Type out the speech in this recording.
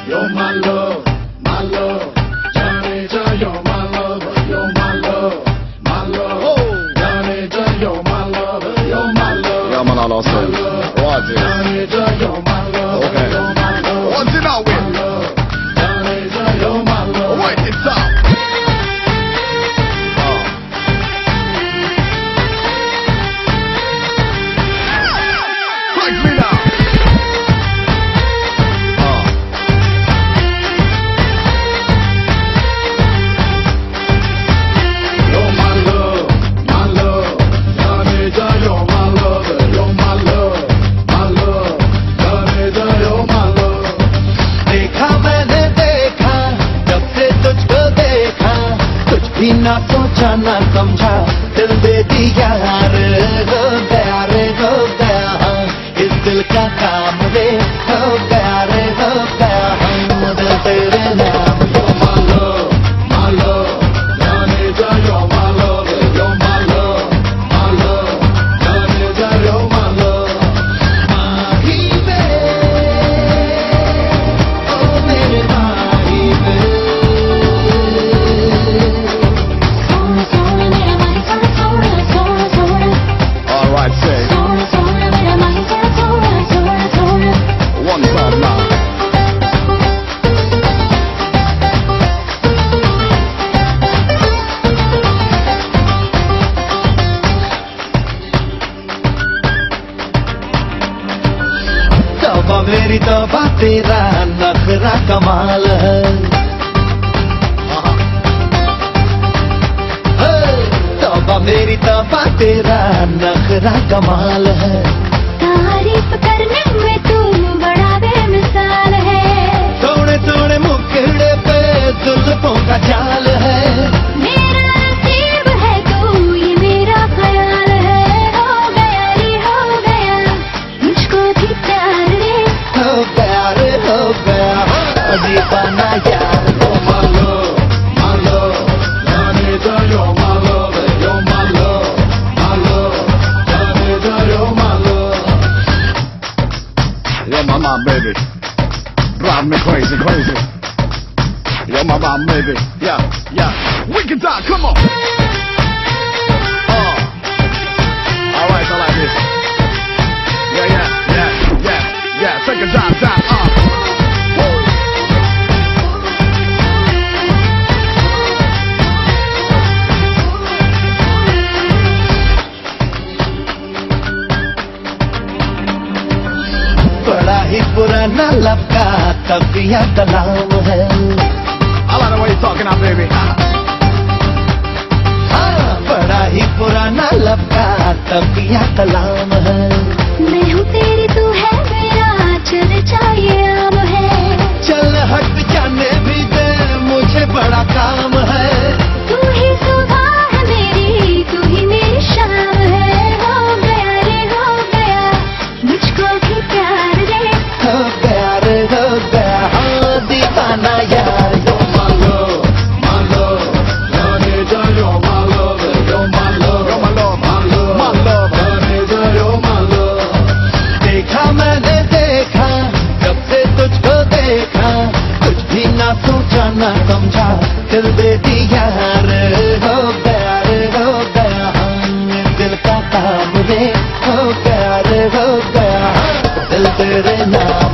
you're my love, my love. Johnny, you're my love, you're my love, my love. Oh, Johnny, you're my love, you're my love. Ja, man, alla oss. What is? Johnny, you're my love, Okay. you're my love. What's it out with? Johnny, you're my love. Wait, it's up. Strike me now. You're my love, my love. Johnny, you're my love, you're my love, my love. Johnny, you're my love. देखा मैंने देखा जब से तुझको देखा कुछ भी ना सोचा ना समझा दिल दे दिया रे हो गया इस दिल का काम रे हो गया दिल तेरे नाम You're my love, my love. Johnny, you're my love, you're my love, my love. Johnny, you're my love. माही वे ओ मेरे माही वे All right, say. One time now. तौबा मेरी तौबा तेरा नखरा कमाल है तौबा मेरी तौबा तेरा नखरा कमाल है तारीफ करने में तू बड़ा बेमिसाल है थोड़े थोड़े मुखड़े पे जुल्फों का जाल है मेरा नसीब है तू ये मेरा ख्याल है हो गया रे हो गया मुझको भी प्यार रे हो गया दीवाना यार You're my love, my love. Johnny, you're my love, you're my love, my love. Johnny, you're my love. You're my mom, baby. Drive me crazy. You're my mom, baby. Yeah. We can talk, come on. All right, I like this. Yeah. Take a time. बड़ा ही पुराना लब का तकिया कलाम है I like the way you're talking now, baby. बड़ा ही पुराना लब का तकिया कलाम है मैं हूँ तेरी तू है मेरा चल चाहिए आम है चल हट जाने भी दे मुझे बड़ा काम है तू ही सुबह है मेरी तू ही मेरी शाम है हो गया रे हो गया मुझको भी प्यार रे हो गया हाँ दीवाना यार You're my love, my love. Johnny, you're my love, you're my love, You're my love, my love, my love. Johnny, you're my love. देखा मैंने देखा जब से तुझको देखा कुछ भी ना सोचा ना समझा दिल दे दिया रे हो गया दिल का काम रे हो गया दिल तेरे नाम